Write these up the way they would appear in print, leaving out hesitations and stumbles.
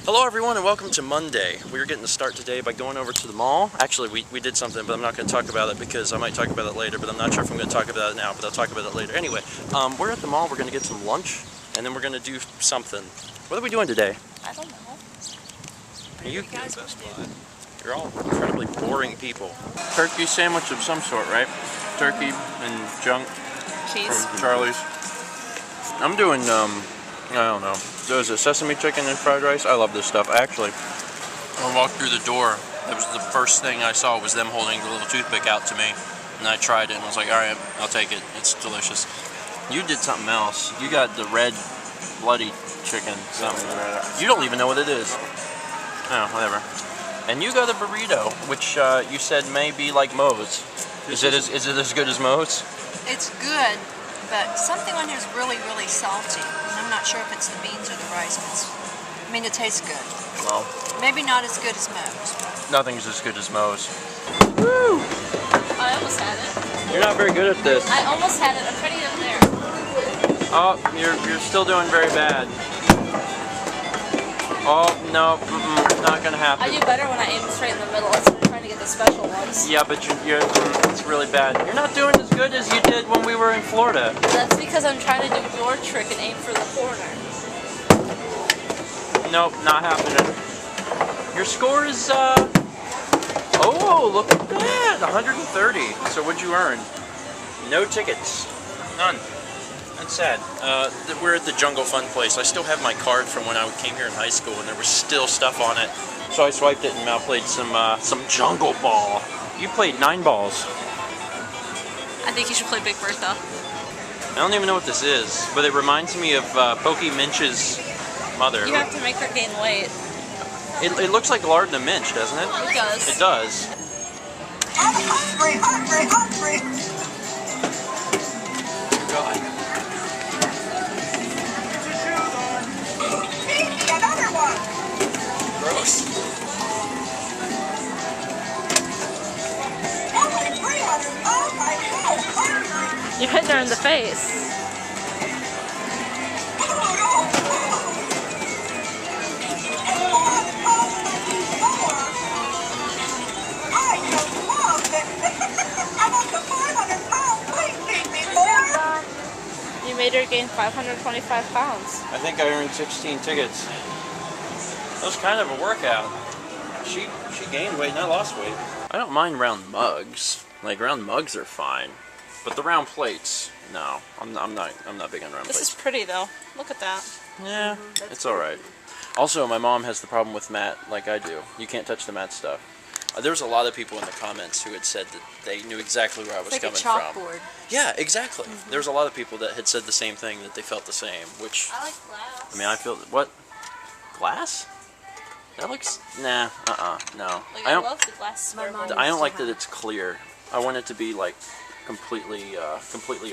Hello everyone and welcome to Monday. We're getting to start today by going over to the mall. Actually, we did something, but I'm not going to talk about it because I might talk about it later, but I'm not sure if I'm going to talk about it now, but I'll talk about it later. Anyway, we're at the mall, we're going to get some lunch, and then we're going to do something. What are we doing today? I don't know. You're all incredibly boring people. Turkey sandwich of some sort, right? Turkey and junk. Cheese. From Charlie's. I'm doing, I don't know. There's a sesame chicken and fried rice. I love this stuff. Actually, when I walked through the door, that was the first thing I saw was them holding the little toothpick out to me. And I tried it and I was like, alright, I'll take it. It's delicious. You did something else. You got the red, bloody chicken, something. You don't even know what it is. Oh, whatever. And you got a burrito, which you said may be like Moe's. Is it as good as Moe's? It's good, but something on here is really, really salty. I'm not sure if it's the beans or the rice, but it tastes good. Well, maybe not as good as Moe's. Nothing's as good as Moe's. Woo! I almost had it. You're not very good at this. I almost had it. I'm trying to get it there. Oh, you're still doing very bad. Oh, no, not gonna happen. I do better when I aim straight in the middle instead of trying to get the special ones. Yeah, but it's really bad. You're not doing as good as you did when we were in Florida. That's because I'm trying to do your trick and aim for the corner. Nope, not happening. Your score is, oh, look at that, 130. So what'd you earn? No tickets. None. That's sad. We're at the Jungle Fun place. I still have my card from when I came here in high school, and there was still stuff on it. So I swiped it and now played some Jungle Ball. You played 9 balls. I think you should play Big Bertha. I don't even know what this is, but it reminds me of Pokey Minch's mother. You have to make her gain weight. It looks like lard in a minch, doesn't it? It does. It does. I'm hungry, hungry, hungry. God. Another one. Gross. You hit her in the face. You made her gain 525 pounds. I think I earned 16 tickets. That was kind of a workout. She gained weight and I lost weight. I don't mind round mugs. Like, round mugs are fine. But the round plates, no. I'm not big on round plates. This is pretty though. Look at that. Yeah, it's alright. Also, my mom has the problem with matte like I do. You can't touch the matte stuff. There was a lot of people in the comments who had said that they knew exactly where I was coming from. Like a chalkboard. Yeah, exactly. There was a lot of people that had said the same thing, that they felt the same, which... I like glass. I mean, I feel... What? Glass? That looks... Nah, no. Like, I love the glass. I don't like that it's clear. I want it to be, like, completely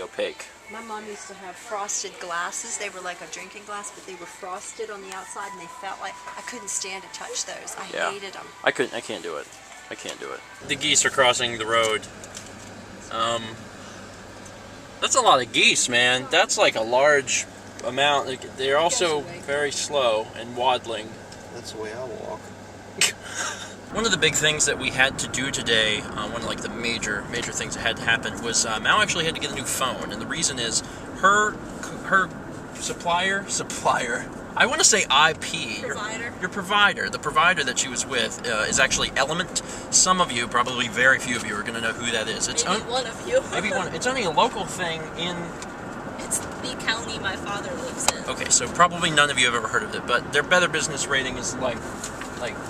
opaque. My mom used to have frosted glasses. They were like a drinking glass, but they were frosted on the outside, and they felt like I couldn't stand to touch those. I hated them. I can't do it. I can't do it. The geese are crossing the road. That's a lot of geese, man. That's like a large amount. They're also very slow and waddling. That's the way I walk. One of the big things that we had to do today, one of like the major things that had to happen was Mal actually had to get a new phone, and the reason is her supplier. I want to say IP. Provider. Your provider. The provider that she was with is actually Element. Some of you, probably very few of you, are going to know who that is. Maybe one of you. Maybe one. It's only a local thing in... It's the county my father lives in. Okay, so probably none of you have ever heard of it, but their Better Business rating is like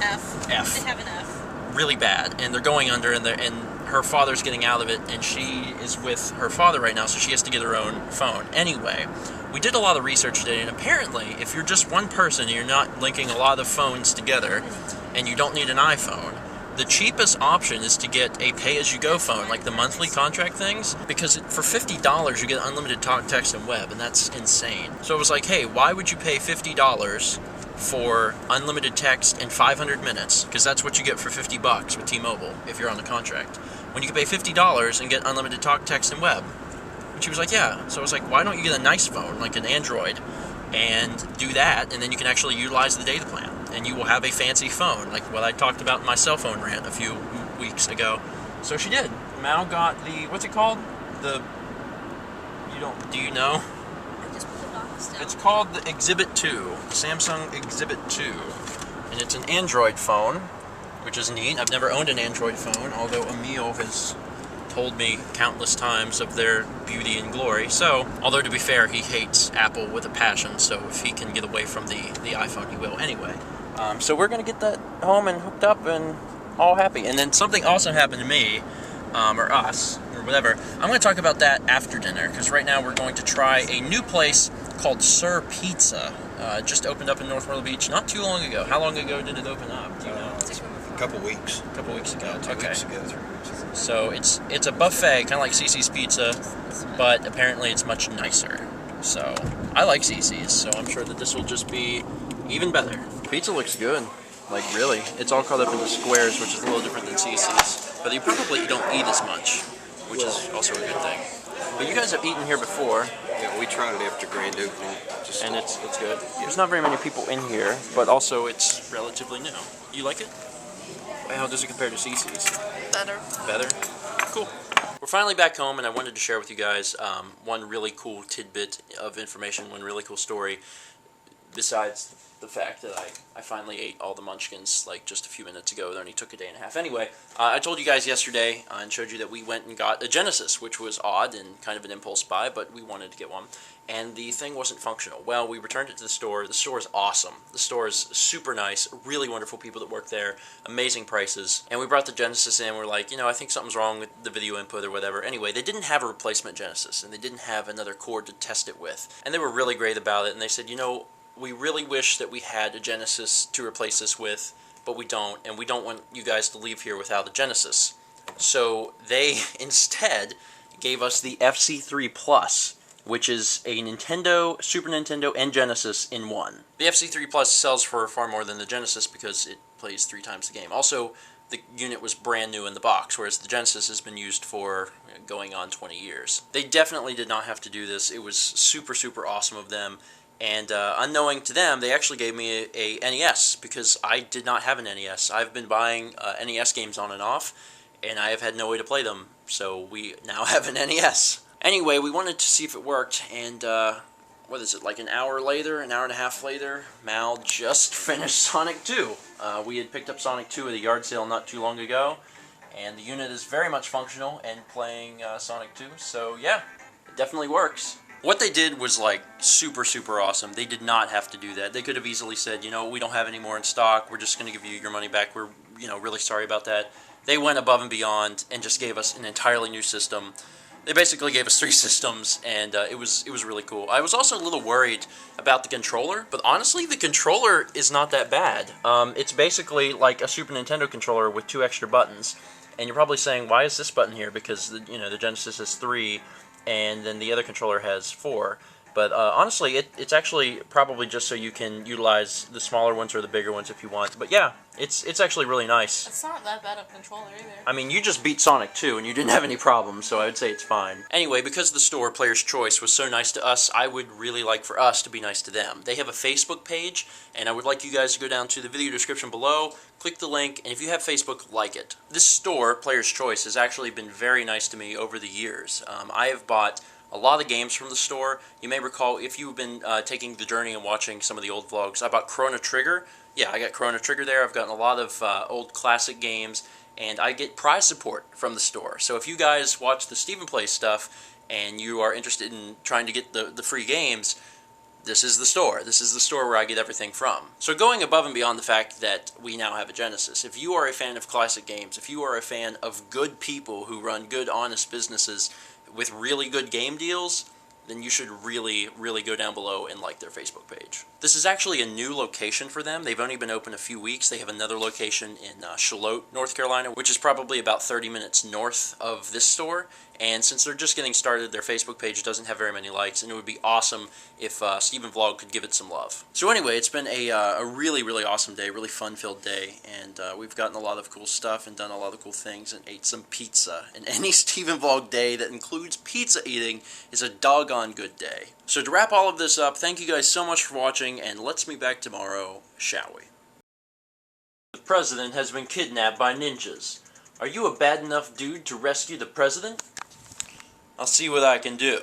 F. F. They have an F. Really bad, and they're going under, and her father's getting out of it, and she is with her father right now, so she has to get her own phone. Anyway, we did a lot of research today, and apparently, if you're just one person and you're not linking a lot of phones together, and you don't need an iPhone, the cheapest option is to get a pay-as-you-go phone, like the monthly contract things, because for $50 you get unlimited talk, text, and web, and that's insane. So it was like, hey, why would you pay $50 for unlimited text and 500 minutes, because that's what you get for $50 with T-Mobile if you're on the contract, when you can pay $50 and get unlimited talk, text, and web? And she was like, yeah. So I was like, why don't you get a nice phone, like an Android, and do that, and then you can actually utilize the data plan. and you will have a fancy phone, like what I talked about in my cell phone rant a few weeks ago. So she did. Mal got the, what's it called? Do you know? I just put the box down. It's called the Exhibit 2, Samsung Exhibit 2. And it's an Android phone, which is neat. I've never owned an Android phone, although Emil has told me countless times of their beauty and glory. So, although to be fair, he hates Apple with a passion, so if he can get away from the iPhone, he will anyway. So we're going to get that home and hooked up and all happy. And then something awesome happened to me, or us, or whatever. I'm going to talk about that after dinner, because right now we're going to try a new place called Sir Pizza. It just opened up in North Myrtle Beach not too long ago. How long ago did it open up? Do you know? A couple weeks. A couple weeks ago. Two weeks ago, 3 weeks ago. So it's a buffet, kind of like CC's Pizza, but apparently it's much nicer. So I like CC's, so I'm sure that this will just be even better. Pizza looks good. Like really, it's all cut up into squares, which is a little different than CC's. But you probably don't eat as much, which is also a good thing. But you guys have eaten here before. Yeah, we tried it after grand opening. And it's good. There's not very many people in here, but also it's relatively new. You like it? How does it compare to CC's? Better. Better? Cool. We're finally back home, and I wanted to share with you guys one really cool tidbit of information, one really cool story, besides the fact that I finally ate all the munchkins like just a few minutes ago. It only took a day and a half. Anyway, I told you guys yesterday and showed you that we went and got a Genesis, which was odd and kind of an impulse buy, but we wanted to get one. And the thing wasn't functional. Well, we returned it to the store. The store is awesome. The store is super nice, really wonderful people that work there, amazing prices. And we brought the Genesis in. We're like, I think something's wrong with the video input or whatever. Anyway, they didn't have a replacement Genesis, and they didn't have another cord to test it with. And they were really great about it, and they said, we really wish that we had a Genesis to replace this with, but we don't, and we don't want you guys to leave here without a Genesis. So they instead gave us the FC3 Plus, which is a Nintendo, Super Nintendo, and Genesis in one. The FC3 Plus sells for far more than the Genesis because it plays 3 times the game. Also, the unit was brand new in the box, whereas the Genesis has been used for going on 20 years. They definitely did not have to do this. It was super, super awesome of them. And unknowing to them, they actually gave me a NES because I did not have an NES. I've been buying NES games on and off, and I have had no way to play them. So we now have an NES. Anyway, we wanted to see if it worked, and what is it, like an hour later, an hour and a half later, Mal just finished Sonic 2. We had picked up Sonic 2 at a yard sale not too long ago, and the unit is very much functional and playing Sonic 2, so yeah, it definitely works. What they did was like super, super awesome. They did not have to do that. They could have easily said, we don't have any more in stock. We're just going to give you your money back. We're, really sorry about that. They went above and beyond and just gave us an entirely new system. They basically gave us 3 systems, and it was really cool. I was also a little worried about the controller, but honestly, the controller is not that bad. It's basically like a Super Nintendo controller with 2 extra buttons. And you're probably saying, why is this button here? Because the Genesis has 3. And then the other controller has 4. But honestly, it's actually probably just so you can utilize the smaller ones or the bigger ones if you want. But yeah, it's actually really nice. It's not that bad of a controller either. I mean, you just beat Sonic 2 and you didn't have any problems, so I would say it's fine. Anyway, because the store, Player's Choice, was so nice to us, I would really like for us to be nice to them. They have a Facebook page, and I would like you guys to go down to the video description below, click the link, and if you have Facebook, like it. This store, Player's Choice, has actually been very nice to me over the years. I have bought a lot of games from the store. You may recall, if you've been taking the journey and watching some of the old vlogs, I bought Chrono Trigger. Yeah, I got Chrono Trigger there. I've gotten a lot of old classic games, and I get prize support from the store. So if you guys watch the Stephen Plays stuff and you are interested in trying to get the free games, this is the store. This is the store where I get everything from. So going above and beyond the fact that we now have a Genesis, if you are a fan of classic games, if you are a fan of good people who run good, honest businesses with really good game deals, then you should really, really go down below and like their Facebook page. This is actually a new location for them. They've only been open a few weeks. They have another location in Charlotte, North Carolina, which is probably about 30 minutes north of this store. And since they're just getting started, their Facebook page doesn't have very many likes, and it would be awesome if StephenVlog could give it some love. So anyway, it's been a really, really awesome day, really fun-filled day, and we've gotten a lot of cool stuff and done a lot of cool things and ate some pizza. And any StephenVlog day that includes pizza eating is a doggone good day. So to wrap all of this up, thank you guys so much for watching, and let's meet back tomorrow, shall we? president has been kidnapped by ninjas. Are you a bad enough dude to rescue the president? I'll see what I can do.